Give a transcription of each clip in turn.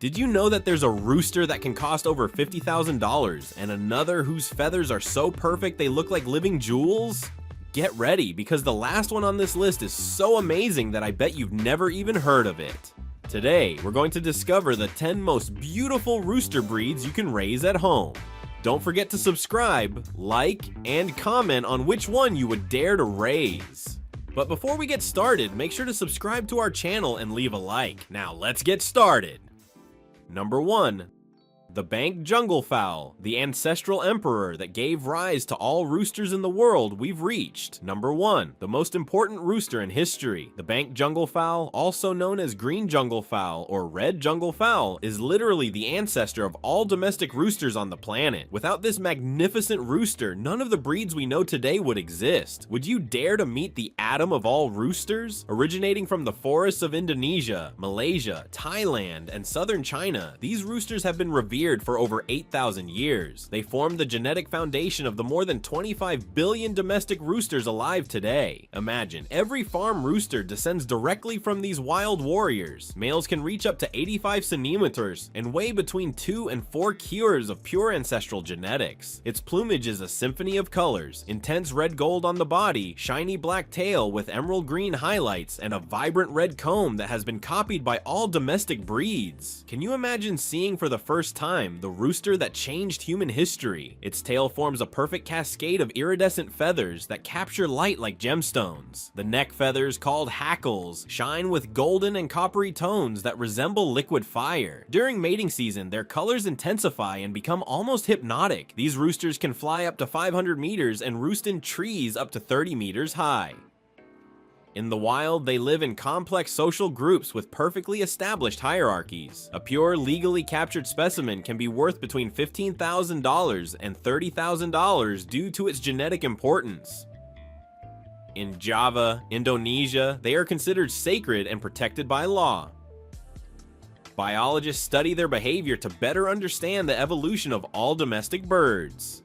Did you know that there's a rooster that can cost over $50,000 and another whose feathers are so perfect they look like living jewels? Get ready, because the last one on this list is so amazing that I bet you've never even heard of it. Today, we're going to discover the 10 most beautiful rooster breeds you can raise at home. Don't forget to subscribe, like, and comment on which one you would dare to raise. But before we get started, make sure to subscribe to our channel and leave a like. Now let's get started. Number 1. The Bank Jungle Fowl, the ancestral emperor that gave rise to all roosters in the world we've reached. Number 1. The most important rooster in history. The Bank Jungle Fowl, also known as Green Jungle Fowl or Red Jungle Fowl, is literally the ancestor of all domestic roosters on the planet. Without this magnificent rooster, none of the breeds we know today would exist. Would you dare to meet the Adam of all roosters? Originating from the forests of Indonesia, Malaysia, Thailand, and southern China, these roosters have been revered for over 8,000 years. They form the genetic foundation of the more than 25 billion domestic roosters alive today. Imagine, every farm rooster descends directly from these wild warriors. Males can reach up to 85 centimeters and weigh between 2 and 4 kilos of pure ancestral genetics. Its plumage is a symphony of colors: intense red gold on the body, shiny black tail with emerald green highlights, and a vibrant red comb that has been copied by all domestic breeds. Can you imagine seeing for the first time the rooster that changed human history? Its tail forms a perfect cascade of iridescent feathers that capture light like gemstones. The neck feathers, called hackles, shine with golden and coppery tones that resemble liquid fire. During mating season, their colors intensify and become almost hypnotic. These roosters can fly up to 500 meters and roost in trees up to 30 meters high. In the wild, they live in complex social groups with perfectly established hierarchies. A pure, legally captured specimen can be worth between $15,000 and $30,000 due to its genetic importance. In Java, Indonesia, they are considered sacred and protected by law. Biologists study their behavior to better understand the evolution of all domestic birds.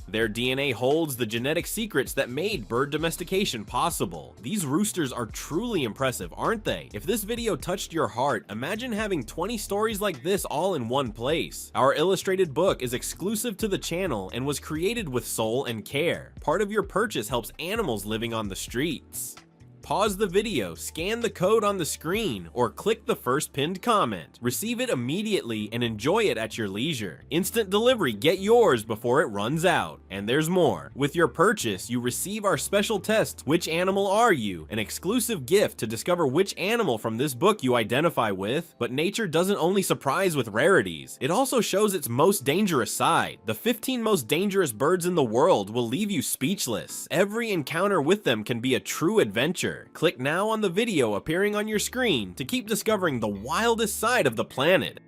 Their DNA holds the genetic secrets that made bird domestication possible. These roosters are truly impressive, aren't they? If this video touched your heart, imagine having 20 stories like this all in one place. Our illustrated book is exclusive to the channel and was created with soul and care. Part of your purchase helps animals living on the streets. Pause the video, scan the code on the screen, or click the first pinned comment. Receive it immediately and enjoy it at your leisure. Instant delivery, get yours before it runs out. And there's more. With your purchase, you receive our special test, Which Animal Are You? An exclusive gift to discover which animal from this book you identify with. But nature doesn't only surprise with rarities, it also shows its most dangerous side. The 15 most dangerous birds in the world will leave you speechless. Every encounter with them can be a true adventure. Click now on the video appearing on your screen to keep discovering the wildest side of the planet.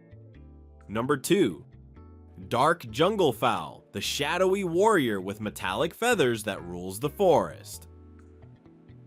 Number 2. Dark Jungle Fowl, the shadowy warrior with metallic feathers that rules the forest.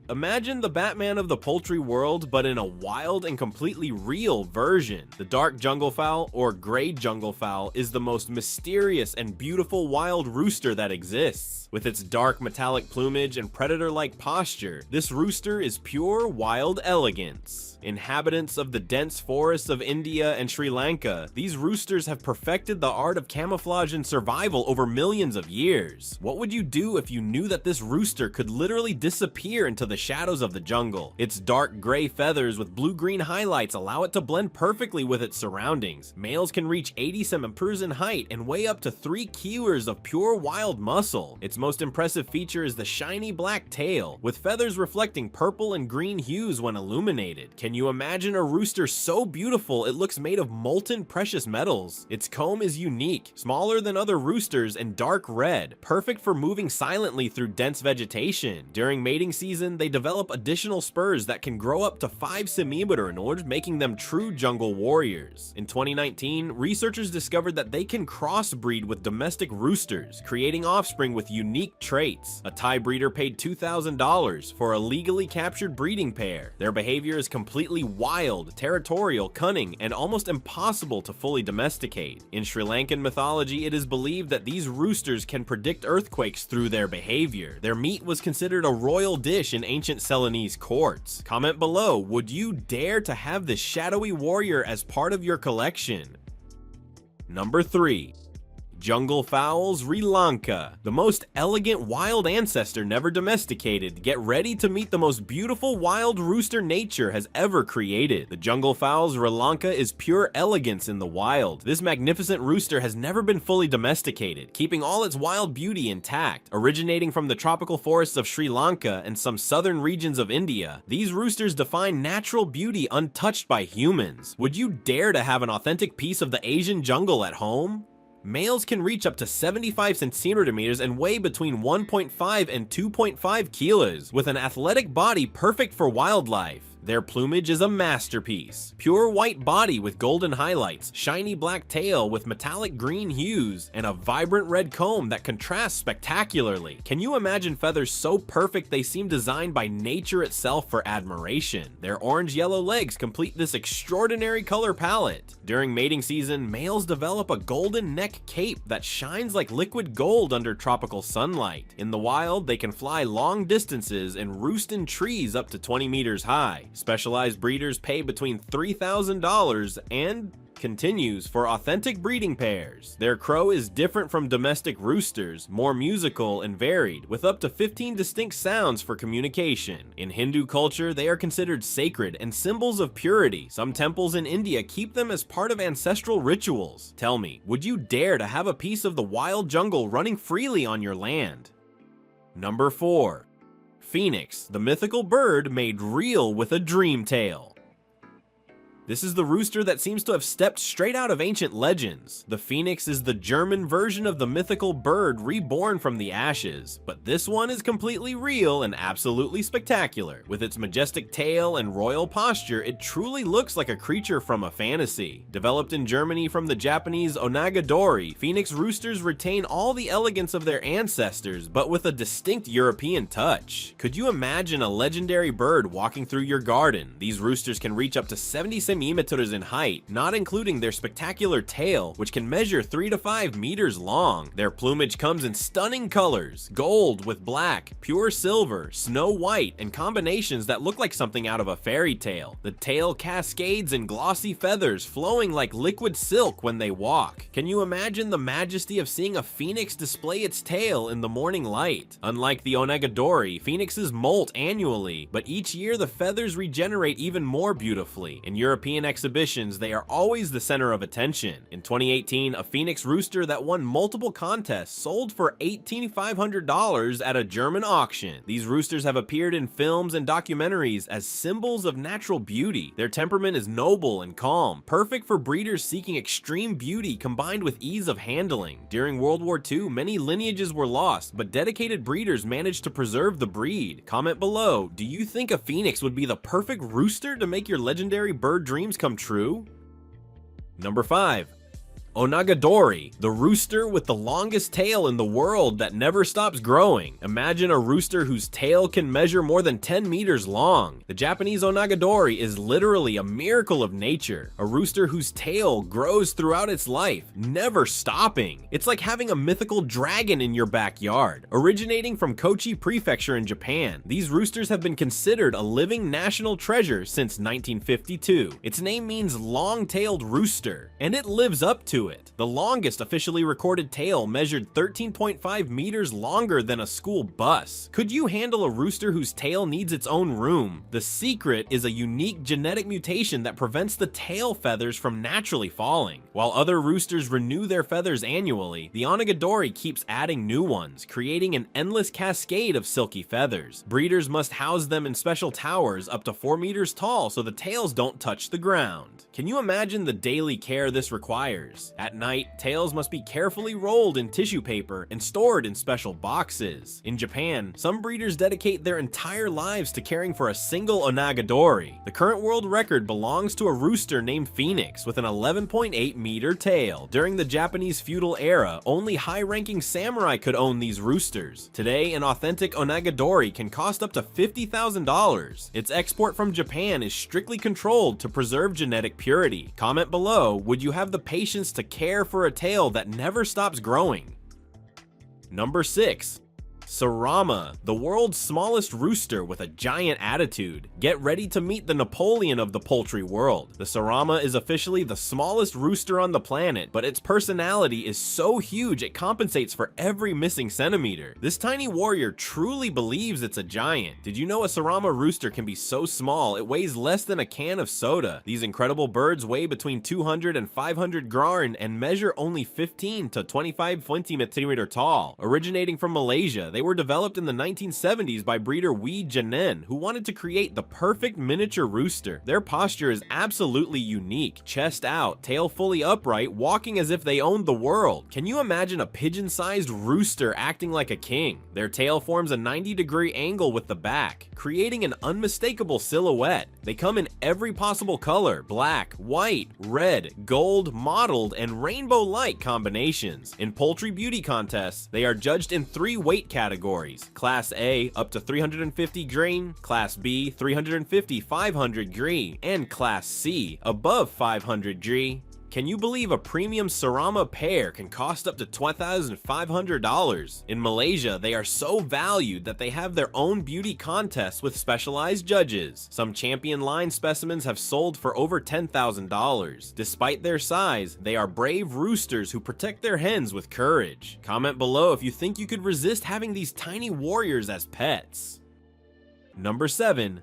Imagine the Batman of the poultry world, but in a wild and completely real version. The Dark Jungle Fowl, or Gray Jungle Fowl, is the most mysterious and beautiful wild rooster that exists. With its dark metallic plumage and predator-like posture, this rooster is pure wild elegance. Inhabitants of the dense forests of India and Sri Lanka, these roosters have perfected the art of camouflage and survival over millions of years. What would you do if you knew that this rooster could literally disappear into the shadows of the jungle? Its dark gray feathers with blue-green highlights allow it to blend perfectly with its surroundings. Males can reach 80 centimeters in height and weigh up to 3 kilos of pure wild muscle. Its most impressive feature is the shiny black tail, with feathers reflecting purple and green hues when illuminated. Can you imagine a rooster so beautiful it looks made of molten precious metals? Its comb is unique, smaller than other roosters and dark red, perfect for moving silently through dense vegetation. During mating season, they develop additional spurs that can grow up to 5 centimeters in order, making them true jungle warriors. In 2019, researchers discovered that they can crossbreed with domestic roosters, creating offspring with unique traits. A Thai breeder paid $2,000 for a legally captured breeding pair. Their behavior is completely completely wild, territorial, cunning, and almost impossible to fully domesticate. In Sri Lankan mythology, it is believed that these roosters can predict earthquakes through their behavior. Their meat was considered a royal dish in ancient Ceylonese courts. Comment below, would you dare to have this shadowy warrior as part of your collection? Number 3. Jungle fowl, Sri Lanka. The most elegant wild ancestor never domesticated. Get ready to meet the most beautiful wild rooster nature has ever created. The jungle fowl, Sri Lanka, is pure elegance in the wild. This magnificent rooster has never been fully domesticated, keeping all its wild beauty intact. Originating from the tropical forests of Sri Lanka and some southern regions of India, these roosters define natural beauty untouched by humans. Would you dare to have an authentic piece of the Asian jungle at home? Males can reach up to 75 centimeters and weigh between 1.5 and 2.5 kilos, with an athletic body perfect for wildlife. Their plumage is a masterpiece. Pure white body with golden highlights, shiny black tail with metallic green hues, and a vibrant red comb that contrasts spectacularly. Can you imagine feathers so perfect they seem designed by nature itself for admiration? Their orange-yellow legs complete this extraordinary color palette. During mating season, males develop a golden neck cape that shines like liquid gold under tropical sunlight. In the wild, they can fly long distances and roost in trees up to 20 meters high. Specialized breeders pay between $3,000 and continues for authentic breeding pairs. Their crow is different from domestic roosters, more musical and varied, with up to 15 distinct sounds for communication. In Hindu culture, they are considered sacred and symbols of purity. Some temples in India keep them as part of ancestral rituals. Tell me, would you dare to have a piece of the wild jungle running freely on your land? Number 4. Phoenix, the mythical bird made real with a dream tale. This is the rooster that seems to have stepped straight out of ancient legends. The phoenix is the German version of the mythical bird reborn from the ashes, but this one is completely real and absolutely spectacular. With its majestic tail and royal posture, it truly looks like a creature from a fantasy. Developed in Germany from the Japanese Onagodori, phoenix roosters retain all the elegance of their ancestors, but with a distinct European touch. Could you imagine a legendary bird walking through your garden? These roosters can reach up to 70 centimeters in height, not including their spectacular tail, which can measure 3 to 5 meters long. Their plumage comes in stunning colors: gold with black, pure silver, snow white, and combinations that look like something out of a fairy tale. The tail cascades in glossy feathers, flowing like liquid silk when they walk. Can you imagine the majesty of seeing a phoenix display its tail in the morning light? Unlike the Onagodori, phoenixes molt annually, but each year the feathers regenerate even more beautifully. In European exhibitions, they are always the center of attention. In 2018, a phoenix rooster that won multiple contests sold for $18,500 at a German auction. These roosters have appeared in films and documentaries as symbols of natural beauty. Their temperament is noble and calm, perfect for breeders seeking extreme beauty combined with ease of handling. During World War II, many lineages were lost, but dedicated breeders managed to preserve the breed. Comment below, do you think a phoenix would be the perfect rooster to make your legendary bird dreams come true? Number 5. Onagodori, the rooster with the longest tail in the world that never stops growing. Imagine a rooster whose tail can measure more than 10 meters long. The Japanese Onagodori is literally a miracle of nature. A rooster whose tail grows throughout its life, never stopping. It's like having a mythical dragon in your backyard. Originating from Kochi Prefecture in Japan, these roosters have been considered a living national treasure since 1952. Its name means long-tailed rooster, and it lives up to it. The longest officially recorded tail measured 13.5 meters longer than a school bus. Could you handle a rooster whose tail needs its own room? The secret is a unique genetic mutation that prevents the tail feathers from naturally falling. While other roosters renew their feathers annually, the Onagodori keeps adding new ones, creating an endless cascade of silky feathers. Breeders must house them in special towers up to 4 meters tall so the tails don't touch the ground. Can you imagine the daily care this requires? roosters. At night, tails must be carefully rolled in tissue paper and stored in special boxes. In Japan, some breeders dedicate their entire lives to caring for a single Onagodori. The current world record belongs to a rooster named Phoenix with an 11.8-meter tail. During the Japanese feudal era, only high-ranking samurai could own these roosters. Today, an authentic Onagodori can cost up to $50,000. Its export from Japan is strictly controlled to preserve genetic purity. Comment below, would you have the patience to care for a tail that never stops growing? Number 6. Serama, the world's smallest rooster with a giant attitude. Get ready to meet the Napoleon of the poultry world. The Serama is officially the smallest rooster on the planet, but its personality is so huge it compensates for every missing centimeter. This tiny warrior truly believes it's a giant. Did you know a Serama rooster can be so small it weighs less than a can of soda? These incredible birds weigh between 200 and 500 grams and measure only 15 to 25 centimeters tall. Originating from Malaysia, they were developed in the 1970s by breeder Wee Janen, who wanted to create the perfect miniature rooster. Their posture is absolutely unique. Chest out, tail fully upright, walking as if they owned the world. Can you imagine a pigeon-sized rooster acting like a king? Their tail forms a 90-degree angle with the back, creating an unmistakable silhouette. They come in every possible color: black, white, red, gold, mottled, and rainbow-like combinations. In poultry beauty contests, they are judged in 3 weight categories: Class A up to 350 grain, Class B 350-500 grain, and Class C above 500 grain. Can you believe a premium Serama pair can cost up to $2,500? In Malaysia, they are so valued that they have their own beauty contests with specialized judges. Some champion line specimens have sold for over $10,000. Despite their size, they are brave roosters who protect their hens with courage. Comment below if you think you could resist having these tiny warriors as pets. Number 7.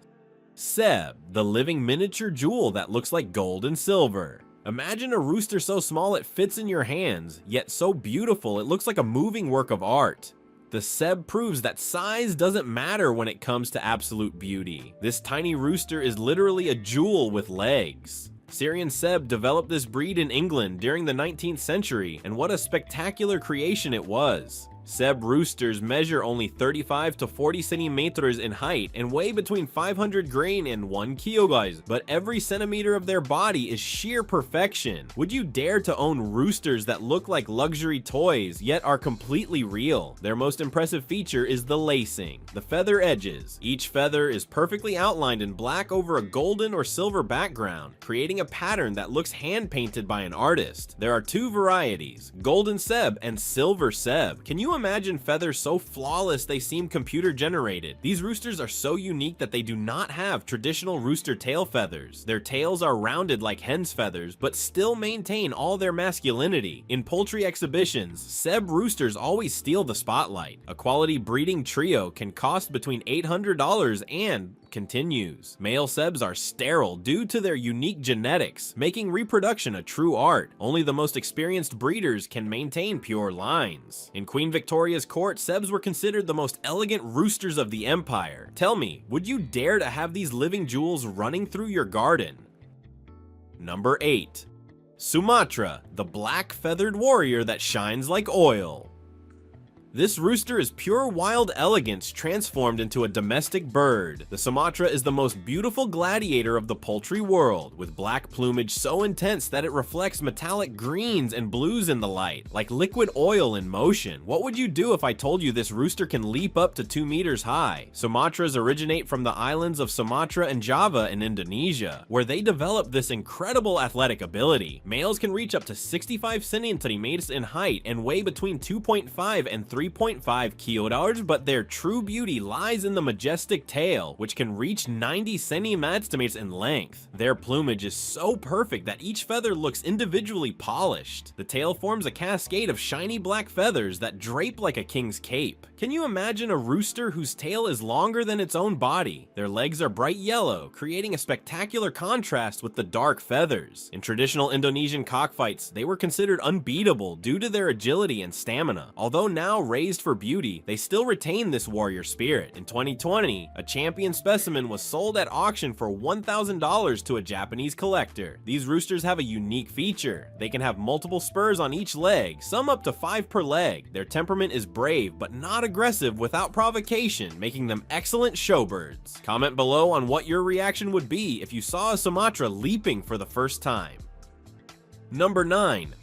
Seb, the living miniature jewel that looks like gold and silver. Imagine a rooster so small it fits in your hands, yet so beautiful it looks like a moving work of art. The Seb proves that size doesn't matter when it comes to absolute beauty. This tiny rooster is literally a jewel with legs. Syrian Seb developed this breed in England during the 19th century, and what a spectacular creation it was. Seb roosters measure only 35 to 40 centimeters in height and weigh between 500 grain and 1 kilogram, but every centimeter of their body is sheer perfection. Would you dare to own roosters that look like luxury toys yet are completely real? Their most impressive feature is the lacing, the feather edges. Each feather is perfectly outlined in black over a golden or silver background, creating a pattern that looks hand-painted by an artist. There are 2 varieties, golden Seb and silver Seb. Can you imagine feathers so flawless they seem computer generated? These roosters are so unique that they do not have traditional rooster tail feathers. Their tails are rounded like hen's feathers, but still maintain all their masculinity. In poultry exhibitions, Seb roosters always steal the spotlight. A quality breeding trio can cost between $800 and continues. Male Sebs are sterile due to their unique genetics, making reproduction a true art. Only the most experienced breeders can maintain pure lines. In Queen Victoria's court, Sebs were considered the most elegant roosters of the empire. Tell me, would you dare to have these living jewels running through your garden? Number 8. Sumatra, the black feathered warrior that shines like oil. This rooster is pure wild elegance transformed into a domestic bird. The Sumatra is the most beautiful gladiator of the poultry world, with black plumage so intense that it reflects metallic greens and blues in the light, like liquid oil in motion. What would you do if I told you this rooster can leap up to 2 meters high? Sumatras originate from the islands of Sumatra and Java in Indonesia, where they developed this incredible athletic ability. Males can reach up to 65 centimeters in height and weigh between 2.5 and 3.5 kilograms, but their true beauty lies in the majestic tail, which can reach 90 centimeters in length. Their plumage is so perfect that each feather looks individually polished. The tail forms a cascade of shiny black feathers that drape like a king's cape. Can you imagine a rooster whose tail is longer than its own body? Their legs are bright yellow, creating a spectacular contrast with the dark feathers. In traditional Indonesian cockfights, they were considered unbeatable due to their agility and stamina. Although now raised for beauty, they still retain this warrior spirit. In 2020, a champion specimen was sold at auction for $1,000 to a Japanese collector. These roosters have a unique feature. They can have multiple spurs on each leg, some up to 5 per leg. Their temperament is brave but not aggressive without provocation, making them excellent showbirds. Comment below on what your reaction would be if you saw a Sumatra leaping for the first time. Number 9.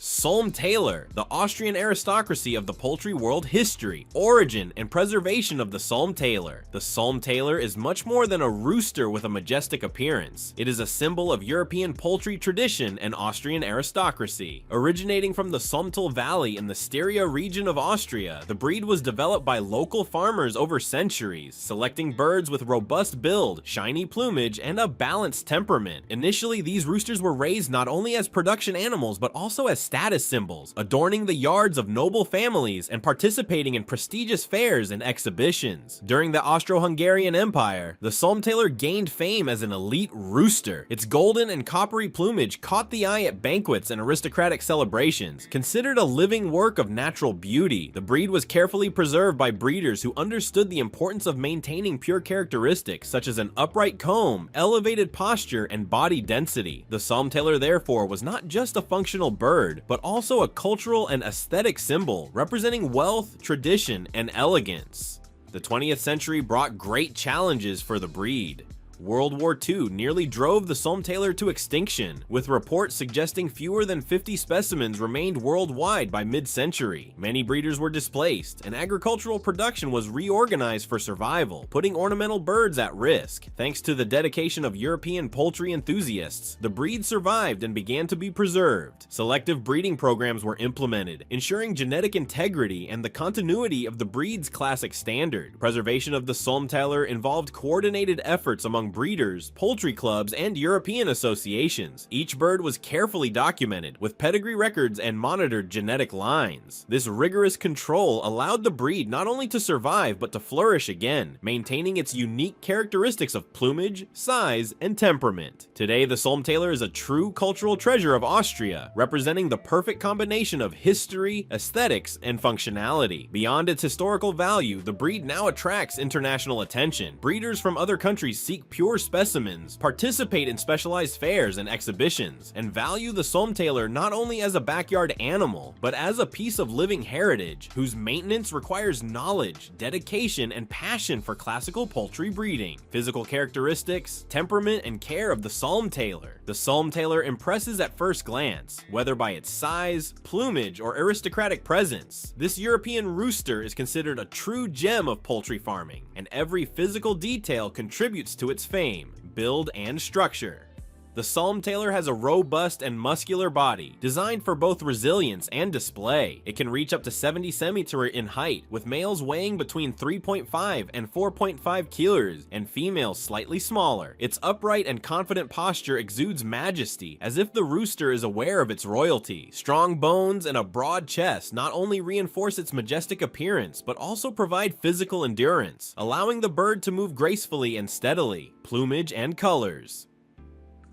Sulmtaler, the Austrian aristocracy of the poultry world history, origin, and preservation of the Sulmtaler. The Sulmtaler is much more than a rooster with a majestic appearance. It is a symbol of European poultry tradition and Austrian aristocracy. Originating from the Sumatra Valley in the Styria region of Austria, the breed was developed by local farmers over centuries, selecting birds with robust build, shiny plumage, and a balanced temperament. Initially, these roosters were raised not only as production animals but also as status symbols, adorning the yards of noble families and participating in prestigious fairs and exhibitions. During the Austro-Hungarian Empire, the Sulmtaler gained fame as an elite rooster. Its golden and coppery plumage caught the eye at banquets and aristocratic celebrations. Considered a living work of natural beauty, the breed was carefully preserved by breeders who understood the importance of maintaining pure characteristics such as an upright comb, elevated posture, and body density. The Sulmtaler therefore was not just a functional bird, but also a cultural and aesthetic symbol representing wealth, tradition, and elegance. The 20th century brought great challenges for the breed. World War II nearly drove the Sulmtaler to extinction, with reports suggesting fewer than 50 specimens remained worldwide by mid-century. Many breeders were displaced, and agricultural production was reorganized for survival, putting ornamental birds at risk. Thanks to the dedication of European poultry enthusiasts, the breed survived and began to be preserved. Selective breeding programs were implemented, ensuring genetic integrity and the continuity of the breed's classic standard. Preservation of the Sulmtaler involved coordinated efforts among breeders, poultry clubs, and European associations. Each bird was carefully documented, with pedigree records and monitored genetic lines. This rigorous control allowed the breed not only to survive but to flourish again, maintaining its unique characteristics of plumage, size, and temperament. Today, the Sulmtaler is a true cultural treasure of Austria, representing the perfect combination of history, aesthetics, and functionality. Beyond its historical value, the breed now attracts international attention. Breeders from other countries seek pure specimens, participate in specialized fairs and exhibitions, and value the Sulmtaler not only as a backyard animal, but as a piece of living heritage whose maintenance requires knowledge, dedication, and passion for classical poultry breeding. Physical characteristics, temperament, and care of the Sulmtaler. The Sulmtaler impresses at first glance, whether by its size, plumage, or aristocratic presence. This European rooster is considered a true gem of poultry farming, and every physical detail contributes to its fame, build, and structure. The Sulmtaler has a robust and muscular body, designed for both resilience and display. It can reach up to 70 cm in height, with males weighing between 3.5 and 4.5 kilos, and females slightly smaller. Its upright and confident posture exudes majesty, as if the rooster is aware of its royalty. Strong bones and a broad chest not only reinforce its majestic appearance, but also provide physical endurance, allowing the bird to move gracefully and steadily. Plumage and colors.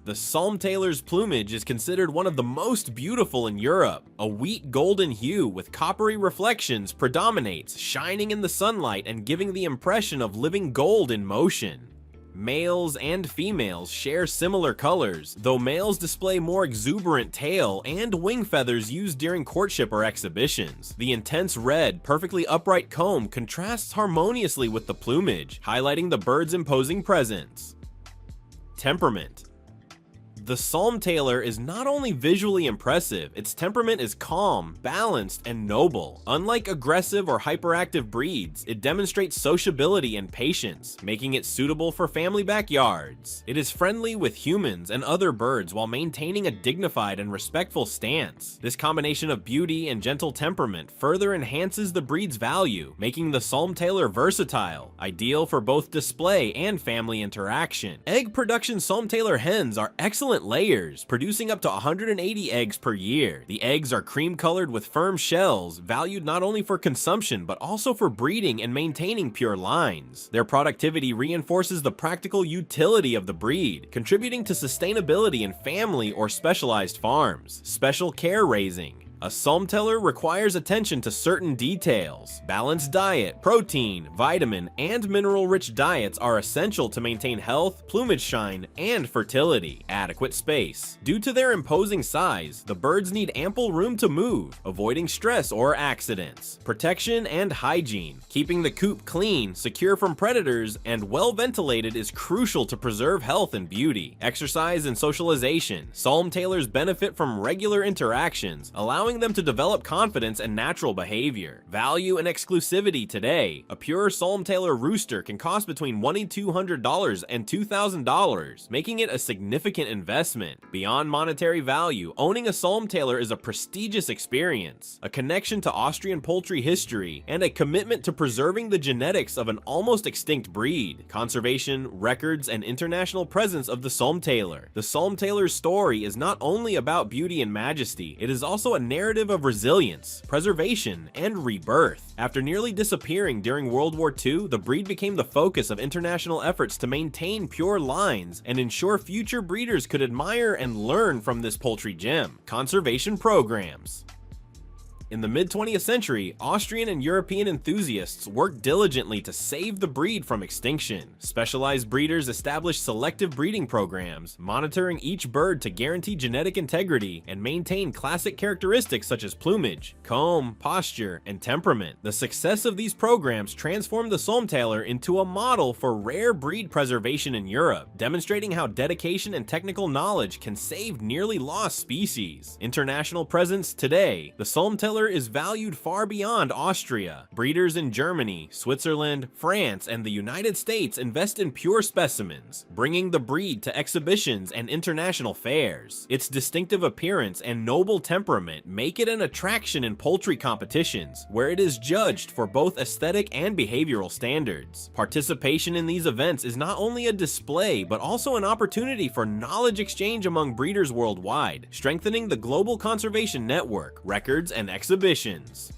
The Sulmtaler's plumage is considered one of the most beautiful in Europe. A wheat golden hue with coppery reflections predominates, shining in the sunlight and giving the impression of living gold in motion. Males and females share similar colors, though males display more exuberant tail and wing feathers used during courtship or exhibitions. The intense red, perfectly upright comb contrasts harmoniously with the plumage, highlighting the bird's imposing presence. Temperament. The Sulmtaler is not only visually impressive, its temperament is calm, balanced, and noble. Unlike aggressive or hyperactive breeds, it demonstrates sociability and patience, making it suitable for family backyards. It is friendly with humans and other birds while maintaining a dignified and respectful stance. This combination of beauty and gentle temperament further enhances the breed's value, making the Sulmtaler versatile, ideal for both display and family interaction. Egg production Sulmtaler hens are excellent layers, producing up to 180 eggs per year. The eggs are cream-colored with firm shells, valued not only for consumption but also for breeding and maintaining pure lines. Their productivity reinforces the practical utility of the breed, contributing to sustainability in family or specialized farms. Special care raising. A Sulmtaler requires attention to certain details. Balanced diet, protein, vitamin, and mineral-rich diets are essential to maintain health, plumage shine, and fertility. Adequate space. Due to their imposing size, the birds need ample room to move, avoiding stress or accidents. Protection and hygiene. Keeping the coop clean, secure from predators, and well-ventilated is crucial to preserve health and beauty. Exercise and socialization. Sulmtalers benefit from regular interactions, allowing them to develop confidence and natural behavior. Value and exclusivity today. A pure Sulmtaler rooster can cost between $2,200 and $2,000, making it a significant investment. Beyond monetary value, owning a Sulmtaler is a prestigious experience, a connection to Austrian poultry history, and a commitment to preserving the genetics of an almost extinct breed. Conservation, records, and international presence of the Sulmtaler. The Sulmtaler's story is not only about beauty and majesty, it is also a narrative of resilience, preservation, and rebirth. After nearly disappearing during World War II, the breed became the focus of international efforts to maintain pure lines and ensure future breeders could admire and learn from this poultry gem. Conservation programs. In the mid-20th century, Austrian and European enthusiasts worked diligently to save the breed from extinction. Specialized breeders established selective breeding programs, monitoring each bird to guarantee genetic integrity and maintain classic characteristics such as plumage, comb, posture, and temperament. The success of these programs transformed the Sulmtaler into a model for rare breed preservation in Europe, demonstrating how dedication and technical knowledge can save nearly lost species. International presence today, the Sulmtaler is valued far beyond Austria. Breeders in Germany, Switzerland, France, and the United States invest in pure specimens, bringing the breed to exhibitions and international fairs. Its distinctive appearance and noble temperament make it an attraction in poultry competitions, where it is judged for both aesthetic and behavioral standards. Participation in these events is not only a display, but also an opportunity for knowledge exchange among breeders worldwide, strengthening the global conservation network, records, and exhibitions.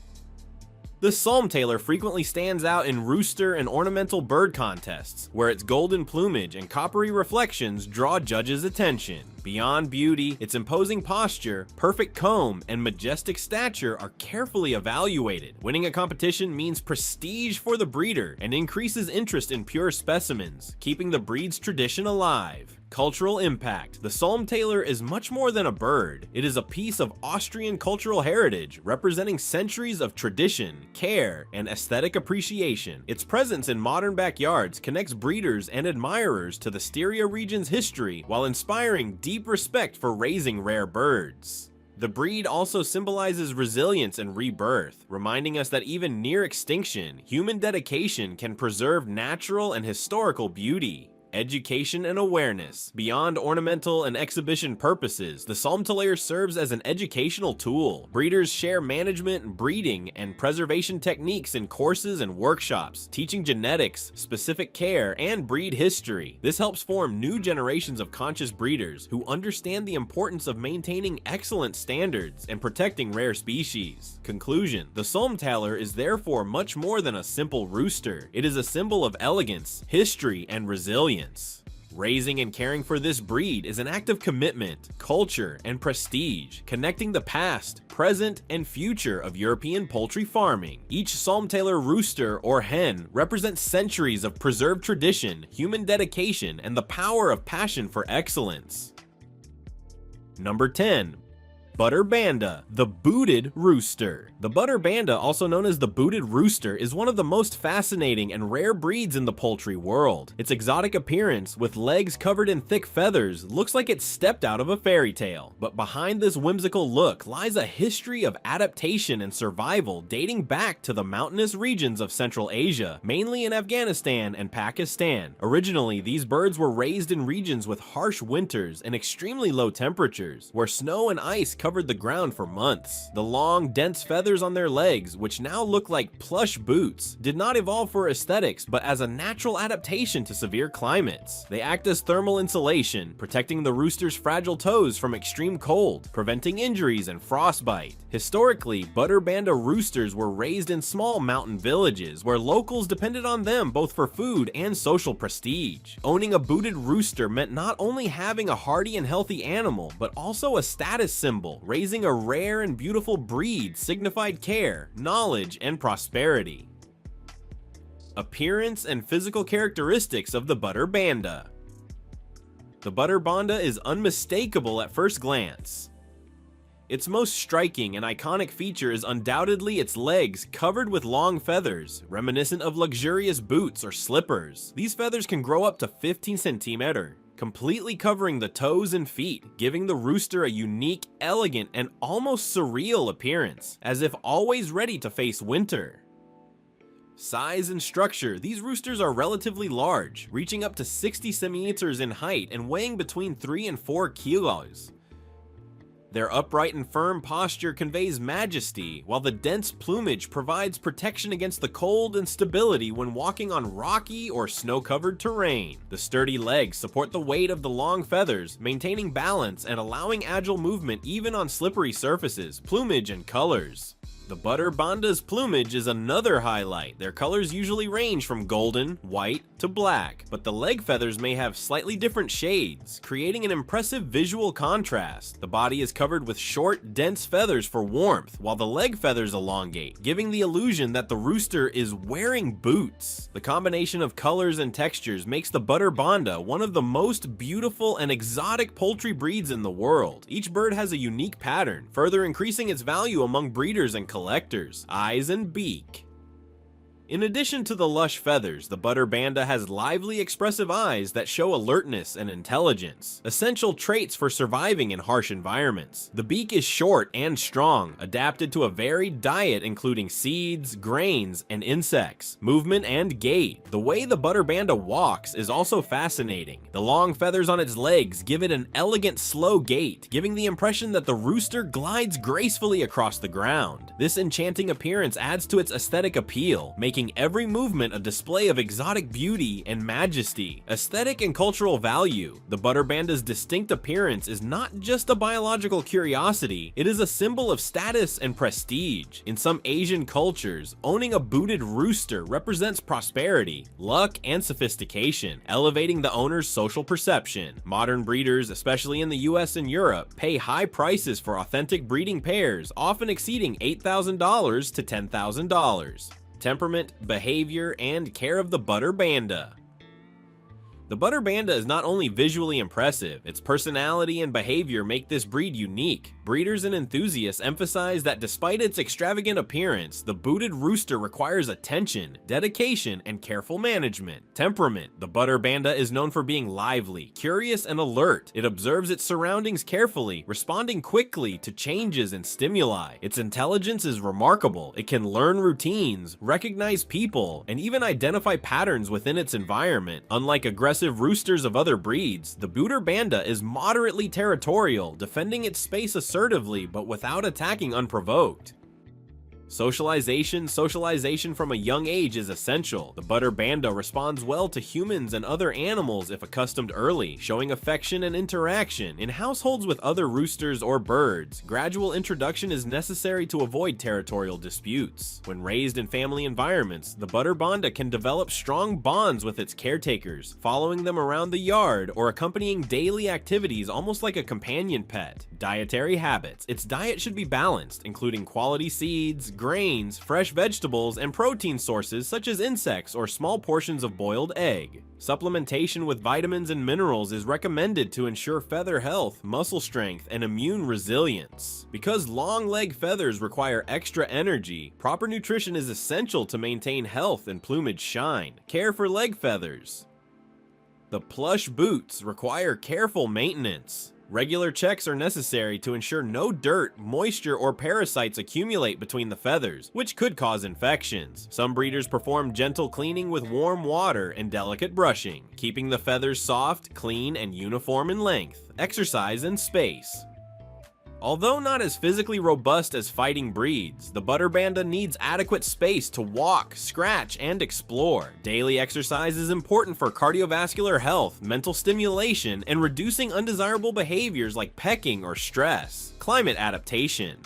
The Sulmtaler frequently stands out in rooster and ornamental bird contests, where its golden plumage and coppery reflections draw judges' attention. Beyond beauty, its imposing posture, perfect comb, and majestic stature are carefully evaluated. Winning a competition means prestige for the breeder and increases interest in pure specimens, keeping the breed's tradition alive. Cultural impact. The Sulmtaler is much more than a bird. It is a piece of Austrian cultural heritage, representing centuries of tradition, care, and aesthetic appreciation. Its presence in modern backyards connects breeders and admirers to the Styria region's history while inspiring deep respect for raising rare birds. The breed also symbolizes resilience and rebirth, reminding us that even near extinction, human dedication can preserve natural and historical beauty. Education and awareness. Beyond ornamental and exhibition purposes, the Sulmtaler serves as an educational tool. Breeders share management, breeding, and preservation techniques in courses and workshops, teaching genetics, specific care, and breed history. This helps form new generations of conscious breeders who understand the importance of maintaining excellent standards and protecting rare species. Conclusion: the Sulmtaler is therefore much more than a simple rooster. It is a symbol of elegance, history, and resilience. Raising and caring for this breed is an act of commitment, culture, and prestige, connecting the past, present, and future of European poultry farming. Each Sulmtaler rooster or hen represents centuries of preserved tradition, human dedication, and the power of passion for excellence. Number 10. Butter Banda, the booted rooster. The butter banda, also known as the booted rooster, is one of the most fascinating and rare breeds in the poultry world. Its exotic appearance, with legs covered in thick feathers, looks like it stepped out of a fairy tale. But behind this whimsical look lies a history of adaptation and survival dating back to the mountainous regions of Central Asia, mainly in Afghanistan and Pakistan. Originally, these birds were raised in regions with harsh winters and extremely low temperatures, where snow and ice covered the ground for months. The long, dense feathers on their legs, which now look like plush boots, did not evolve for aesthetics, but as a natural adaptation to severe climates. They act as thermal insulation, protecting the rooster's fragile toes from extreme cold, preventing injuries and frostbite. Historically, butter banda roosters were raised in small mountain villages, where locals depended on them both for food and social prestige. Owning a booted rooster meant not only having a hardy and healthy animal, but also a status symbol, Fowl, raising a rare and beautiful breed signified care, knowledge, and prosperity. Appearance and physical characteristics of the butter Banda. The butter Banda is unmistakable at first glance. Its most striking and iconic feature is undoubtedly its legs covered with long feathers, reminiscent of luxurious boots or slippers. These feathers can grow up to 15 centimeters, completely covering the toes and feet, giving the rooster a unique, elegant, and almost surreal appearance, as if always ready to face winter. Size and structure. These roosters are relatively large, reaching up to 60 centimeters in height and weighing between 3 and 4 kilos. Their upright and firm posture conveys majesty, while the dense plumage provides protection against the cold and stability when walking on rocky or snow-covered terrain. The sturdy legs support the weight of the long feathers, maintaining balance and allowing agile movement even on slippery surfaces. Plumage and colors. The butter Banda's plumage is another highlight. Their colors usually range from golden, white, to black, but the leg feathers may have slightly different shades, creating an impressive visual contrast. The body is covered with short, dense feathers for warmth, while the leg feathers elongate, giving the illusion that the rooster is wearing boots. The combination of colors and textures makes the butter Banda one of the most beautiful and exotic poultry breeds in the world. Each bird has a unique pattern, further increasing its value among breeders and collectors. Eyes and beak. In addition to the lush feathers, the butter Banda has lively, expressive eyes that show alertness and intelligence, essential traits for surviving in harsh environments. The beak is short and strong, adapted to a varied diet including seeds, grains, and insects. Movement and gait. The way the butter Banda walks is also fascinating. The long feathers on its legs give it an elegant, slow gait, giving the impression that the rooster glides gracefully across the ground. This enchanting appearance adds to its aesthetic appeal, making every movement a display of exotic beauty and majesty. Aesthetic and cultural value. The butter Banda's distinct appearance is not just a biological curiosity, it is a symbol of status and prestige. In some Asian cultures, owning a booted rooster represents prosperity, luck, and sophistication, elevating the owner's social perception. Modern breeders, especially in the US and Europe, pay high prices for authentic breeding pairs, often exceeding $8,000 to $10,000. Temperament, behavior, and care of the butter Banda. The butter Banda is not only visually impressive, its personality and behavior make this breed unique. Breeders and enthusiasts emphasize that despite its extravagant appearance, the booted rooster requires attention, dedication, and careful management. Temperament. The butter Banda is known for being lively, curious, and alert. It observes its surroundings carefully, responding quickly to changes and stimuli. Its intelligence is remarkable. It can learn routines, recognize people, and even identify patterns within its environment. Unlike aggressive roosters of other breeds, the butter Banda is moderately territorial, defending its space assertively but without attacking unprovoked. Socialization from a young age is essential. The butter Banda responds well to humans and other animals if accustomed early, showing affection and interaction. In households with other roosters or birds, gradual introduction is necessary to avoid territorial disputes. When raised in family environments, the butter Banda can develop strong bonds with its caretakers, following them around the yard or accompanying daily activities almost like a companion pet. Dietary habits. Its diet should be balanced, including quality seeds, grains, fresh vegetables, and protein sources such as insects or small portions of boiled egg. Supplementation with vitamins and minerals is recommended to ensure feather health, muscle strength, and immune resilience. Because long leg feathers require extra energy, proper nutrition is essential to maintain health and plumage shine. Care for leg feathers. The plush boots require careful maintenance. Regular checks are necessary to ensure no dirt, moisture, or parasites accumulate between the feathers, which could cause infections. Some breeders perform gentle cleaning with warm water and delicate brushing, keeping the feathers soft, clean, and uniform in length. Exercise and space. Although not as physically robust as fighting breeds, the butter Banda needs adequate space to walk, scratch, and explore. Daily exercise is important for cardiovascular health, mental stimulation, and reducing undesirable behaviors like pecking or stress. Climate adaptation.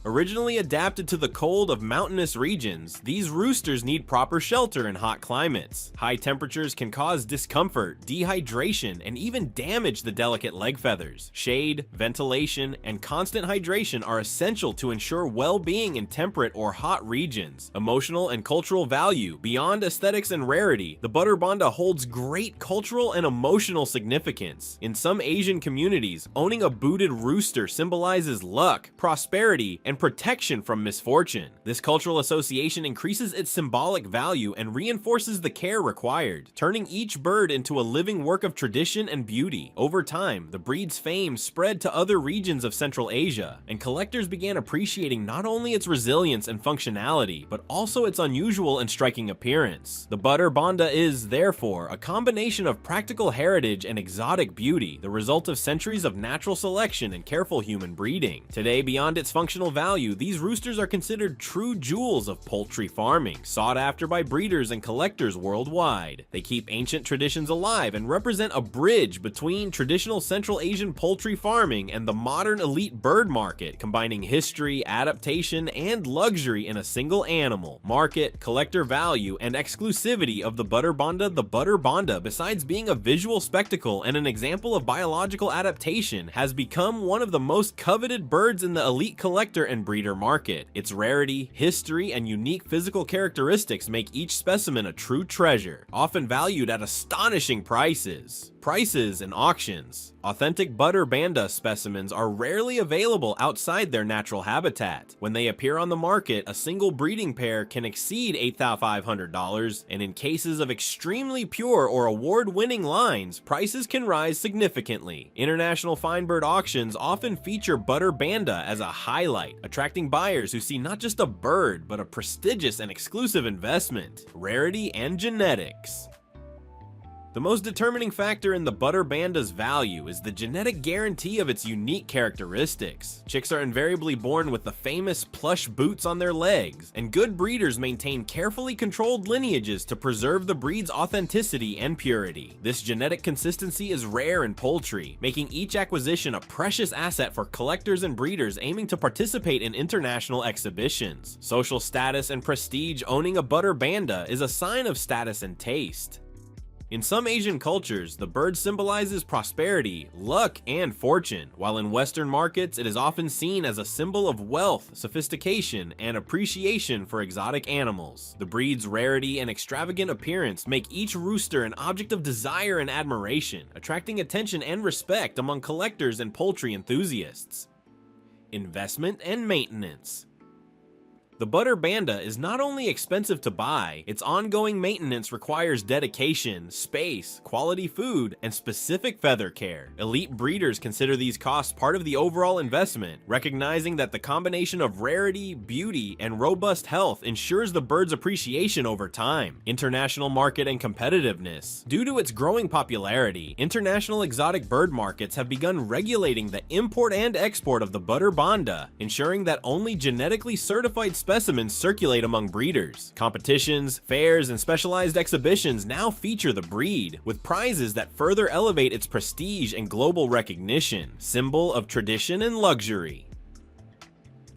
Originally adapted to the cold of mountainous regions, these roosters need proper shelter in hot climates. High temperatures can cause discomfort, dehydration, and even damage the delicate leg feathers. Shade, ventilation, and constant hydration are essential to ensure well-being in temperate or hot regions. Emotional and cultural value. Beyond aesthetics and rarity, the butter Banda holds great cultural and emotional significance. In some Asian communities, owning a booted rooster symbolizes luck, prosperity, and protection from misfortune. This cultural association increases its symbolic value and reinforces the care required, turning each bird into a living work of tradition and beauty. Over time, the breed's fame spread to other regions of Central Asia, and collectors began appreciating not only its resilience and functionality, but also its unusual and striking appearance. The butter Banda is, therefore, a combination of practical heritage and exotic beauty, the result of centuries of natural selection and careful human breeding. Today, beyond its functional value, these roosters are considered true jewels of poultry farming, sought after by breeders and collectors worldwide. They keep ancient traditions alive and represent a bridge between traditional Central Asian poultry farming and the modern elite bird market, combining history, adaptation, and luxury in a single animal. Market, collector value, and exclusivity of the butter Banda. The butter Banda, besides being a visual spectacle and an example of biological adaptation, has become one of the most coveted birds in the elite collector and breeder market. Its rarity, history, and unique physical characteristics make each specimen a true treasure, often valued at astonishing prices. Prices and auctions. Authentic butter Banda specimens are rarely available outside their natural habitat. When they appear on the market, a single breeding pair can exceed $8,500, and in cases of extremely pure or award-winning lines, prices can rise significantly. International fine bird auctions often feature butter Banda as a highlight, attracting buyers who see not just a bird, but a prestigious and exclusive investment. Rarity and genetics. The most determining factor in the butter Banda's value is the genetic guarantee of its unique characteristics. Chicks are invariably born with the famous plush boots on their legs, and good breeders maintain carefully controlled lineages to preserve the breed's authenticity and purity. This genetic consistency is rare in poultry, making each acquisition a precious asset for collectors and breeders aiming to participate in international exhibitions. Social status and prestige. Owning a butter Banda is a sign of status and taste. In some Asian cultures, the bird symbolizes prosperity, luck, and fortune, while in Western markets it is often seen as a symbol of wealth, sophistication, and appreciation for exotic animals. The breed's rarity and extravagant appearance make each rooster an object of desire and admiration, attracting attention and respect among collectors and poultry enthusiasts. Investment and maintenance. The butter Banda is not only expensive to buy, its ongoing maintenance requires dedication, space, quality food, and specific feather care. Elite breeders consider these costs part of the overall investment, recognizing that the combination of rarity, beauty, and robust health ensures the bird's appreciation over time. International market and competitiveness. Due to its growing popularity, international exotic bird markets have begun regulating the import and export of the butter Banda, ensuring that only genetically certified specimens circulate among breeders. Competitions, fairs, and specialized exhibitions now feature the breed, with prizes that further elevate its prestige and global recognition, symbol of tradition and luxury.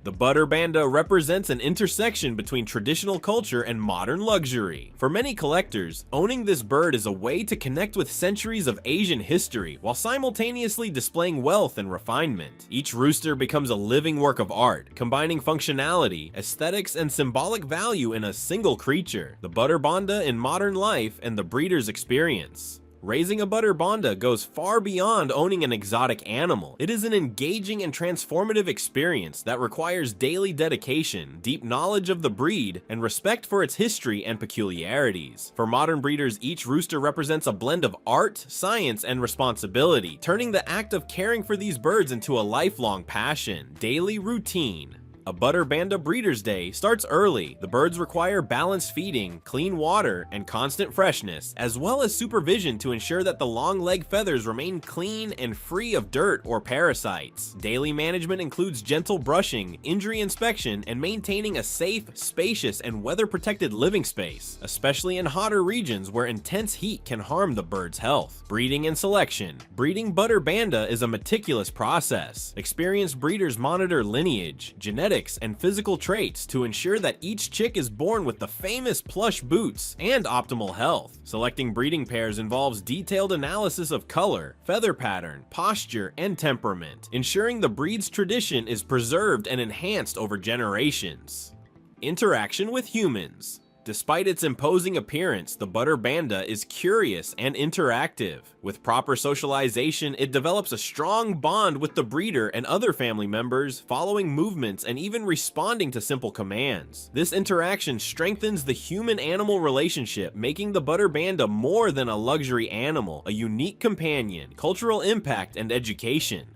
The butter Banda represents an intersection between traditional culture and modern luxury. For many collectors, owning this bird is a way to connect with centuries of Asian history while simultaneously displaying wealth and refinement. Each rooster becomes a living work of art, combining functionality, aesthetics, and symbolic value in a single creature. The butter Banda in modern life and the breeder's experience. Raising a butter Banda goes far beyond owning an exotic animal. It is an engaging and transformative experience that requires daily dedication, deep knowledge of the breed, and respect for its history and peculiarities. For modern breeders, each rooster represents a blend of art, science, and responsibility, turning the act of caring for these birds into a lifelong passion. Daily routine. A butter Banda Breeder's Day starts early. The birds require balanced feeding, clean water, and constant freshness, as well as supervision to ensure that the long leg feathers remain clean and free of dirt or parasites. Daily management includes gentle brushing, injury inspection, and maintaining a safe, spacious, and weather-protected living space, especially in hotter regions where intense heat can harm the bird's health. Breeding and selection. Breeding butter Banda is a meticulous process. Experienced breeders monitor lineage, genetics, genetics and physical traits to ensure that each chick is born with the famous plush boots and optimal health. Selecting breeding pairs involves detailed analysis of color, feather pattern, posture, and temperament, ensuring the breed's tradition is preserved and enhanced over generations. Interaction with humans. Despite its imposing appearance, the butter banda is curious and interactive. With proper socialization, it develops a strong bond with the breeder and other family members, following movements and even responding to simple commands. This interaction strengthens the human-animal relationship, making the butter banda more than a luxury animal, a unique companion, cultural impact, and education.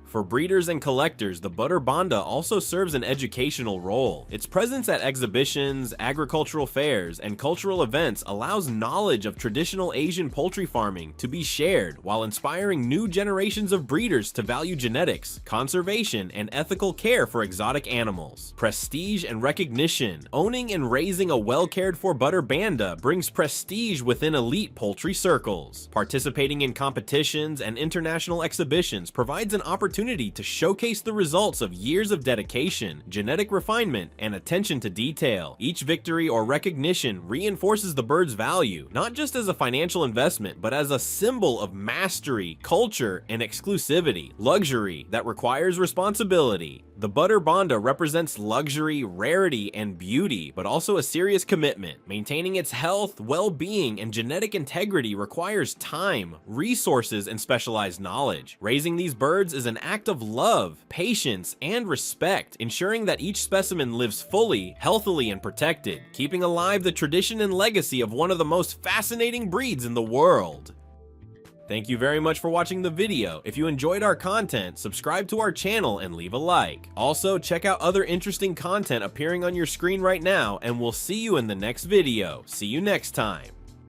For breeders and collectors, the butter banda also serves an educational role. Its presence at exhibitions, agricultural fairs, and cultural events allows knowledge of traditional Asian poultry farming to be shared, while inspiring new generations of breeders to value genetics, conservation, and ethical care for exotic animals. Prestige and recognition. Owning and raising a well-cared-for butter banda brings prestige within elite poultry circles. Participating in competitions and international exhibitions provides an opportunity to showcase the results of years of dedication, genetic refinement, and attention to detail. Each victory or recognition reinforces the bird's value, not just as a financial investment, but as a symbol of mastery, culture, and exclusivity. Luxury that requires responsibility. The butter banda represents luxury, rarity, and beauty, but also a serious commitment. Maintaining its health, well-being, and genetic integrity requires time, resources, and specialized knowledge. Raising these birds is an act of love, patience, and respect, ensuring that each specimen lives fully, healthily, and protected, keeping alive the tradition and legacy of one of the most fascinating breeds in the world. Thank you very much for watching the video. If you enjoyed our content, subscribe to our channel and leave a like. Also, check out other interesting content appearing on your screen right now, and we'll see you in the next video. See you next time.